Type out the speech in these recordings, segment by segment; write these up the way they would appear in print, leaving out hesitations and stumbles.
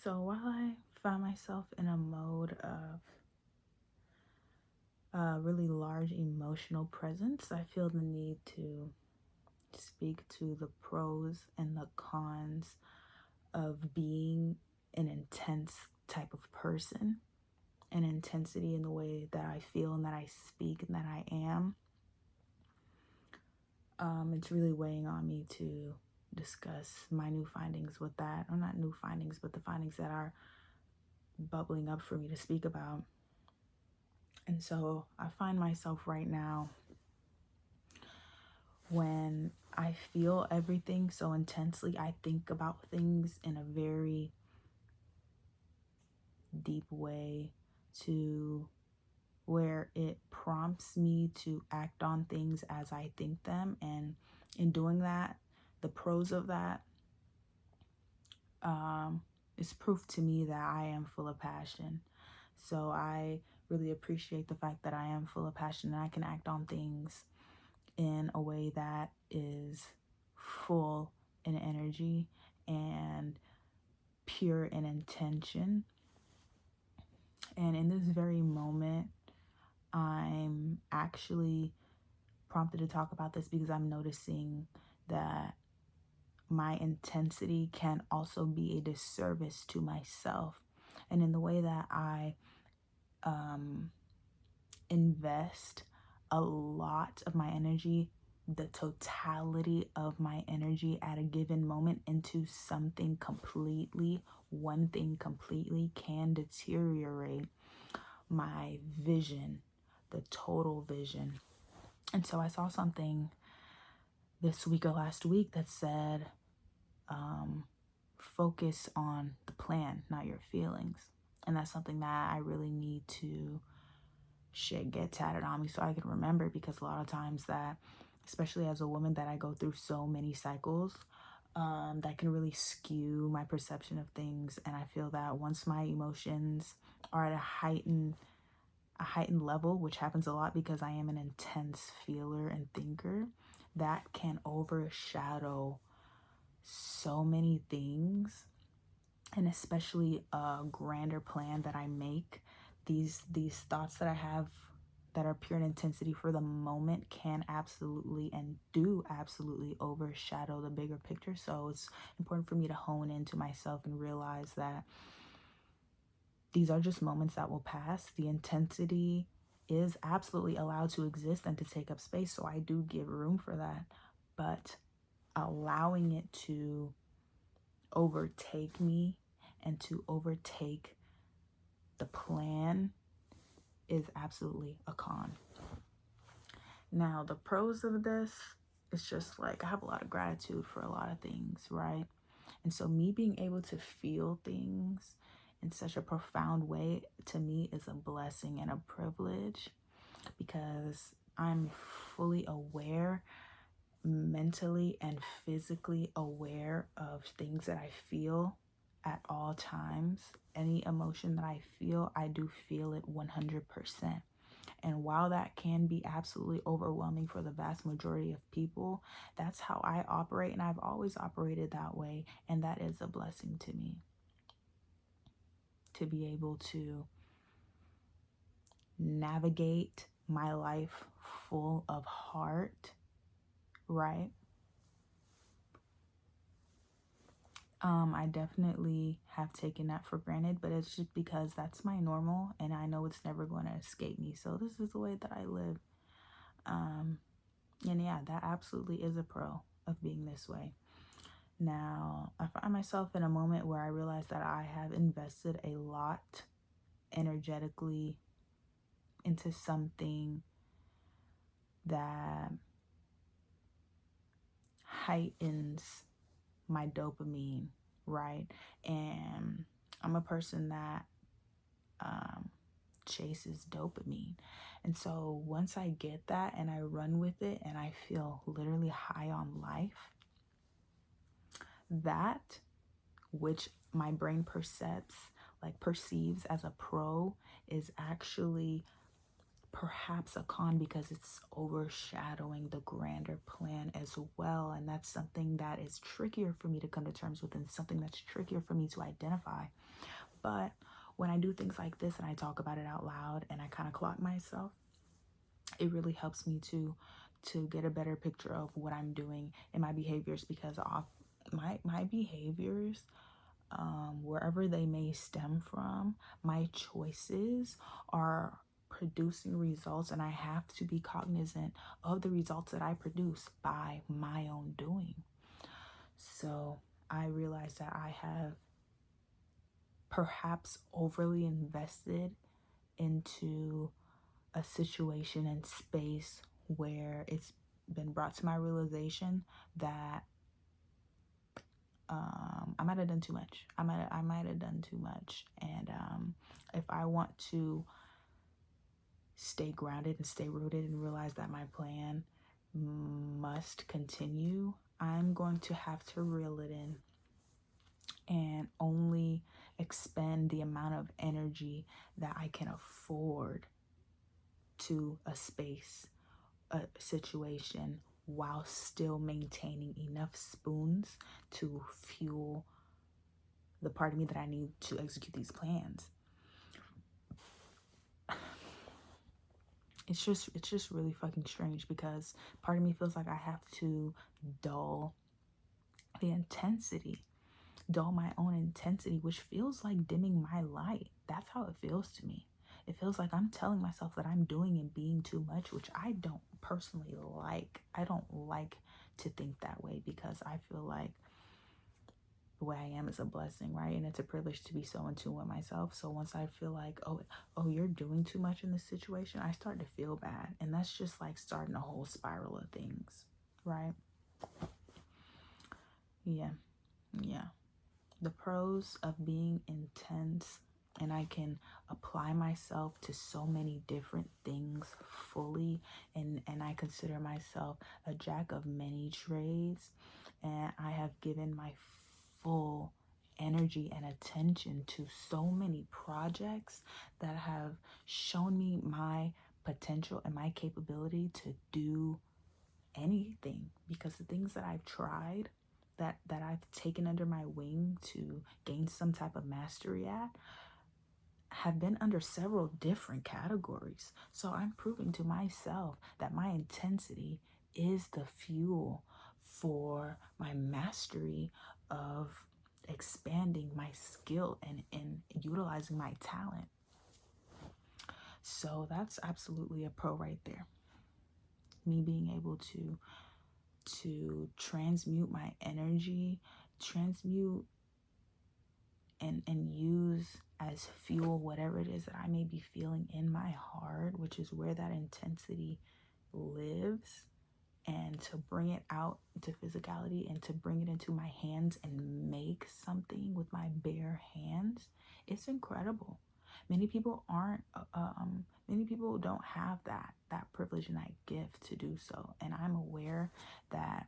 So while I find myself in a mode of really large emotional presence, I feel the need to speak to the pros and the cons of being an intense type of person, an intensity in the way that I feel and that I speak and that I am. It's really weighing on me to discuss my new findings with that, or not new findings, but the findings that are bubbling up for me to speak about. And so I find myself right now when I feel everything so intensely, I think about things in a very deep way to where it prompts me to act on things as I think them. And in doing that, the pros of that is proof to me that I am full of passion. So I really appreciate the fact that I am full of passion and I can act on things in a way that is full in energy and pure in intention. And in this very moment, I'm actually prompted to talk about this because I'm noticing that my intensity can also be a disservice to myself. And in the way that I invest a lot of my energy, the totality of my energy at a given moment into something completely, one thing completely, can deteriorate my vision, the total vision. And so I saw something this week or last week that said, focus on the plan, not your feelings. And that's something that I really need to get tatted on me so I can remember, because a lot of times that, especially as a woman, that I go through so many cycles, that can really skew my perception of things. And I feel that once my emotions are at a heightened level, which happens a lot because I am an intense feeler and thinker, that can overshadow so many things, and especially a grander plan that I make. These thoughts that I have that are pure intensity for the moment can absolutely and do absolutely overshadow the bigger picture. So it's important for me to hone into myself and realize that these are just moments that will pass. The intensity is absolutely allowed to exist and to take up space, so I do give room for that. But allowing it to overtake me and to overtake the plan is absolutely a con. Now, the pros of this, it's just like I have a lot of gratitude for a lot of things, right? And so me being able to feel things in such a profound way, to me, is a blessing and a privilege, because I'm fully aware, mentally and physically aware of things that I feel at all times. Any emotion that I feel, I do feel it 100%. And while that can be absolutely overwhelming for the vast majority of people, that's how I operate, and I've always operated that way. And that is a blessing to me, to be able to navigate my life full of heart, right? I definitely have taken that for granted, but it's just because that's my normal and I know it's never going to escape me. So this is the way that I live. And yeah, that absolutely is a pro of being this way. Now, I find myself in a moment where I realize that I have invested a lot energetically into something that heightens my dopamine, right? And I'm a person that chases dopamine. And so once I get that and I run with it and I feel literally high on life, that which my brain perceives as a pro is actually perhaps a con because it's overshadowing the grander plan as well. And that's something that is trickier for me to come to terms with, and something that's trickier for me to identify. But when I do things like this and I talk about it out loud and I kind of clock myself, it really helps me to get a better picture of what I'm doing in my behaviors, because off my behaviors, wherever they may stem from, my choices are producing results, and I have to be cognizant of the results that I produce by my own doing. So I realize that I have perhaps overly invested into a situation and space where it's been brought to my realization that I might have done too much. I might have done too much. And if I want to stay grounded and stay rooted and realize that my plan must continue, I'm going to have to reel it in and only expend the amount of energy that I can afford to a space, a situation, while still maintaining enough spoons to fuel the part of me that I need to execute these plans. It's just really fucking strange, because part of me feels like I have to dull the intensity, dull my own intensity, which feels like dimming my light. That's how it feels to me. It feels like I'm telling myself that I'm doing and being too much, which I don't personally like. I don't like to think that way, because I feel like the way I am is a blessing, right? And it's a privilege to be so in tune with myself. So once I feel like, oh, you're doing too much in this situation, I start to feel bad. And that's just like starting a whole spiral of things, right? Yeah. The pros of being intense, and I can apply myself to so many different things fully, and I consider myself a jack of many trades, and I have given my full energy and attention to so many projects that have shown me my potential and my capability to do anything, because the things that I've tried, that I've taken under my wing to gain some type of mastery at, have been under several different categories. So I'm proving to myself that my intensity is the fuel for my mastery of expanding my skill and utilizing my talent. So that's absolutely a pro right there. Me being able to transmute my energy, transmute and use as fuel whatever it is that I may be feeling in my heart, which is where that intensity lives, and to bring it out to physicality and to bring it into my hands and make something with my bare hands. It's incredible. Many people aren't many people don't have that privilege and that gift to do so, and I'm aware that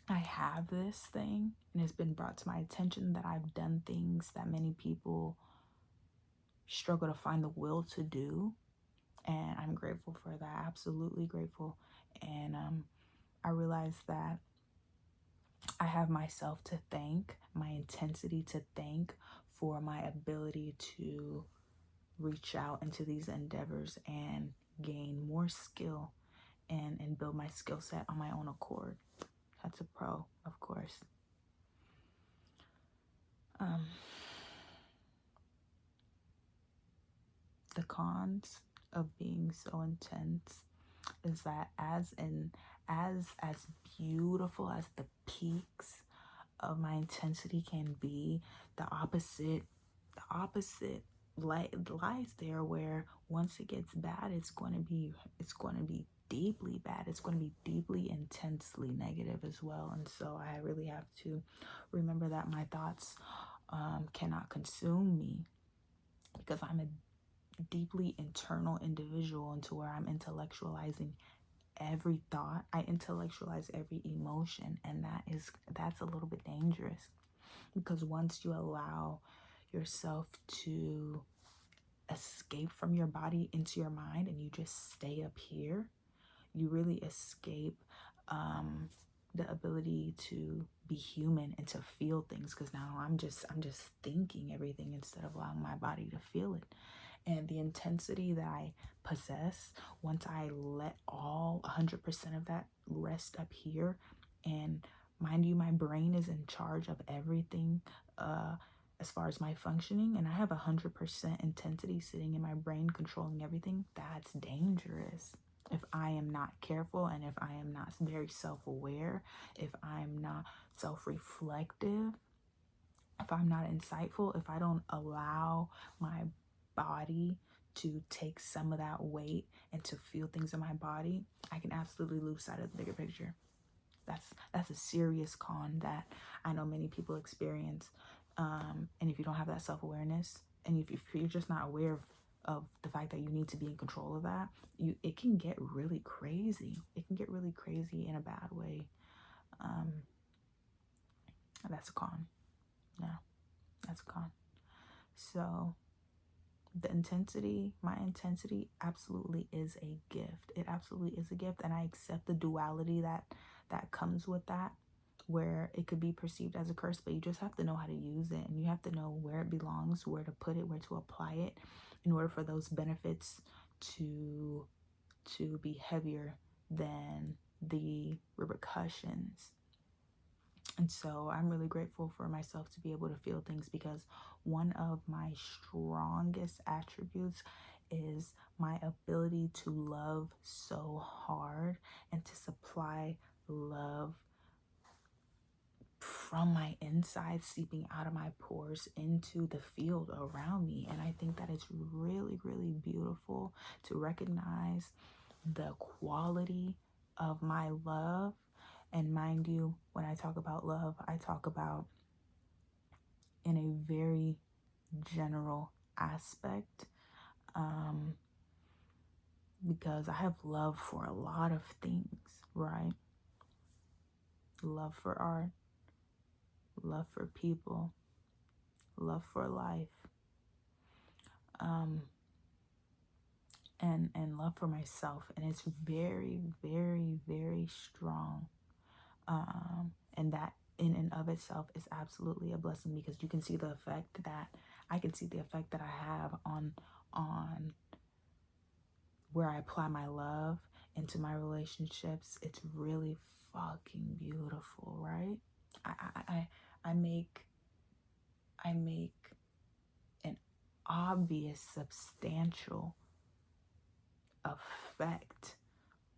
I have this thing, and it's been brought to my attention that I've done things that many people struggle to find the will to do, and I'm grateful for that. Absolutely grateful. And I realize that I have myself to thank, my intensity to thank, for my ability to reach out into these endeavors and gain more skill and build my skill set on my own accord. That's a pro, of course. The cons of being so intense is that as beautiful as the peaks of my intensity can be, the opposite lies there, where once it gets bad, it's going to be deeply bad. It's going to be deeply intensely negative as well. And so I really have to remember that my thoughts cannot consume me, because I'm a deeply internal individual, into where I'm intellectualizing every thought. I intellectualize every emotion, and that's a little bit dangerous, because once you allow yourself to escape from your body into your mind and you just stay up here, you really escape the ability to be human and to feel things, because now I'm just thinking everything instead of allowing my body to feel it. And the intensity that I possess, once I let all 100% of that rest up here, and mind you, my brain is in charge of everything as far as my functioning, and I have 100% intensity sitting in my brain controlling everything. That's dangerous. If I am not careful, and if I am not very self-aware, if I'm not self-reflective, if I'm not insightful, if I don't allow my body to take some of that weight and to feel things in my body, I can absolutely lose sight of the bigger picture. That's a serious con that I know many people experience. And if you don't have that self-awareness, and if you're just not aware of the fact that you need to be in control of that, it can get really crazy. It can get really crazy in a bad way. That's a con. Yeah, that's a con. So the intensity, my intensity absolutely is a gift. It absolutely is a gift, and I accept the duality that comes with that, where it could be perceived as a curse, but you just have to know how to use it, and you have to know where it belongs, where to put it, where to apply it, in order for those benefits to be heavier than the repercussions. And so I'm really grateful for myself to be able to feel things, because one of my strongest attributes is my ability to love so hard and to supply love from my inside, seeping out of my pores into the field around me. And I think that it's really, really beautiful to recognize the quality of my love. And mind you, when I talk about love, I talk about in a very general aspect, because I have love for a lot of things, right? Love for art, love for people, love for life, and love for myself. And it's very, very, very strong. And that in and of itself is absolutely a blessing, because you can see the effect that I can see the effect that I have on where I apply my love into my relationships. It's really fucking beautiful, right? I make an obvious, substantial effect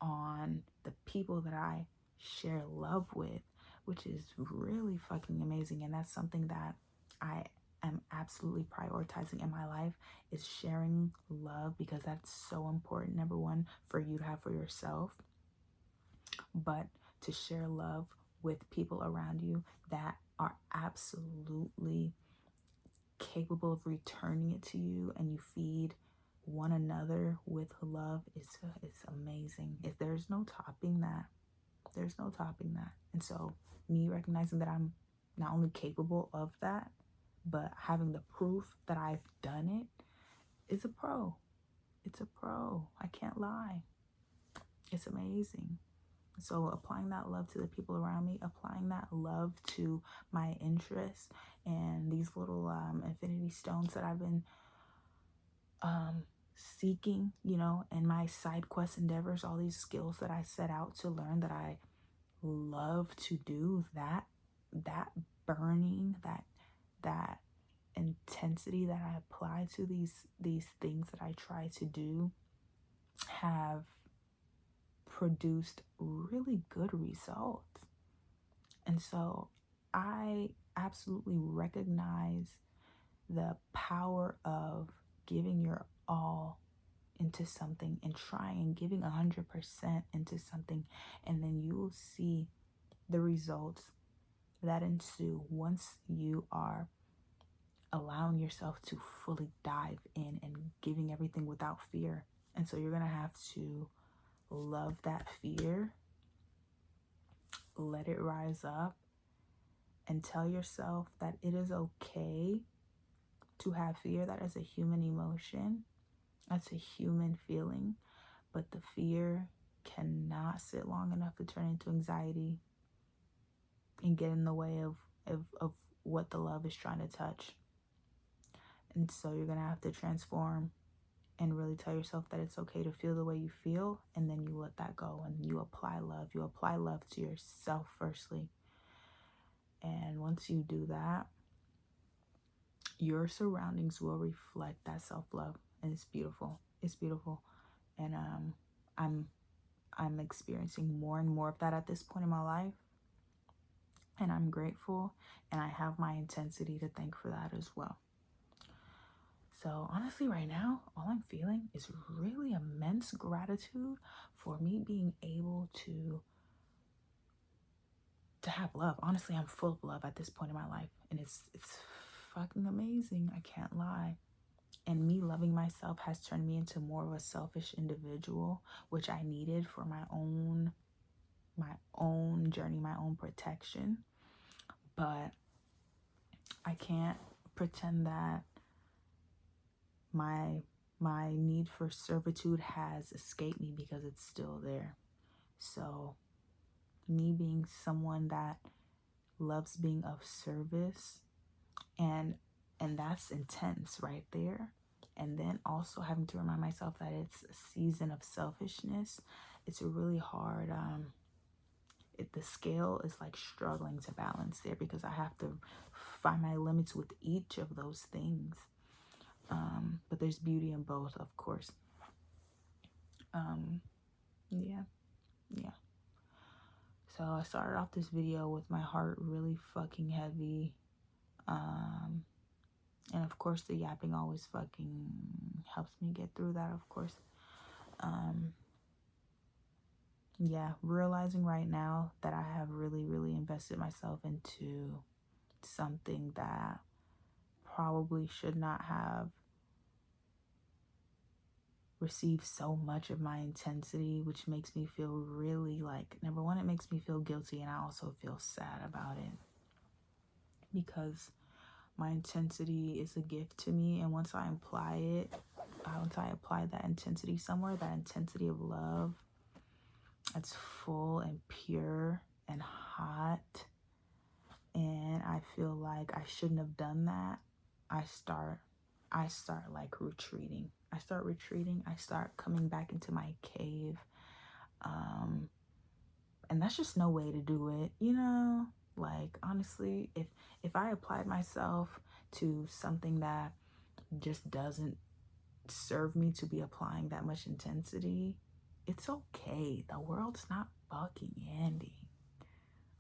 on the people that I share love with, which is really fucking amazing. And that's something that I am absolutely prioritizing in my life, is sharing love, because that's so important. Number one, for you to have for yourself, but to share love with people around you that are absolutely capable of returning it to you, and you feed one another with love. It's amazing. If there's no topping that, there's no topping that. And so me recognizing that I'm not only capable of that, but having the proof that I've done it is a pro. It's a pro. I can't lie. It's amazing. So applying that love to the people around me, applying that love to my interests, and these little infinity stones that I've been seeking, and my side quest endeavors, all these skills that I set out to learn, that I love to do, that burning, that intensity that I apply to these things that I try to do, have produced really good results. And so I absolutely recognize the power of giving your all into something, and trying, giving 100% into something, and then you will see the results that ensue once you are allowing yourself to fully dive in and giving everything without fear. And so you're gonna have to love that fear, let it rise up, and tell yourself that it is okay to have fear. That is a human emotion. That's a human feeling. But the fear cannot sit long enough to turn into anxiety and get in the way of what the love is trying to touch. And so you're going to have to transform and really tell yourself that it's okay to feel the way you feel, and then you let that go and you apply love. You apply love to yourself firstly. And once you do that, your surroundings will reflect that self-love, and it's beautiful. It's beautiful. And I'm experiencing more and more of that at this point in my life, and I'm grateful, and I have my intensity to thank for that as well. So honestly, right now, all I'm feeling is really immense gratitude for me being able to have love. Honestly, I'm full of love at this point in my life, and it's fucking amazing. I can't lie. And me loving myself has turned me into more of a selfish individual, which I needed for my own journey, my own protection. But I can't pretend that my need for servitude has escaped me, because it's still there. So me being someone that loves being of service, and that's intense right there. And then also having to remind myself that it's a season of selfishness. It's a really hard the scale is like struggling to balance there, because I have to find my limits with each of those things. But there's beauty in both, of course. Yeah. So I started off this video with my heart really fucking heavy. And of course the yapping always fucking helps me get through that, of course. Yeah, realizing right now that I have really, really invested myself into something that probably should not have received so much of my intensity, which makes me feel really like, number one, it makes me feel guilty, and I also feel sad about it, because my intensity is a gift to me, and once I apply that intensity somewhere, that intensity of love that's full and pure and hot, and I feel like I shouldn't have done that, I start like retreating. I start coming back into my cave. And that's just no way to do it, you know? Like, honestly, if I applied myself to something that just doesn't serve me to be applying that much intensity, it's okay. The world's not fucking ending.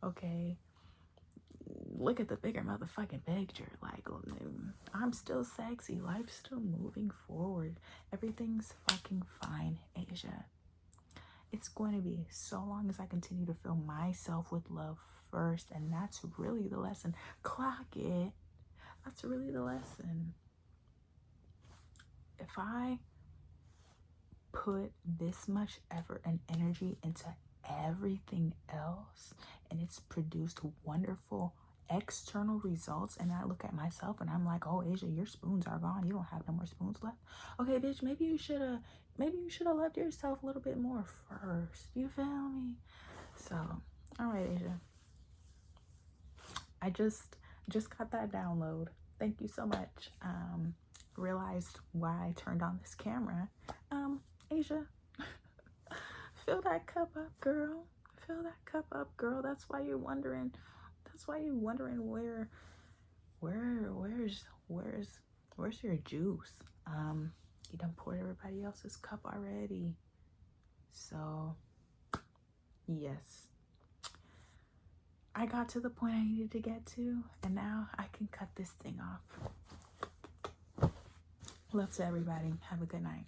Okay? Look at the bigger motherfucking picture. Like, I'm still sexy. Life's still moving forward. Everything's fucking fine, Asia. It's going to be, so long as I continue to fill myself with love first. And that's really the lesson. Clock it. That's really the lesson. If I put this much effort and energy into everything else, and it's produced wonderful external results, and I look at myself and I'm like, oh, Asia, your spoons are gone, you don't have no more spoons left. Okay, bitch, maybe you should have loved yourself a little bit more first. You feel me? So, all right, Asia, I just got that download. Thank you so much. Realized why I turned on this camera. Asia, fill that cup up, girl. Fill that cup up, girl. That's why you're wondering where's your juice. You done poured everybody else's cup already. So yes, I got to the point I needed to get to, and now I can cut this thing off. Love to everybody. Have a good night.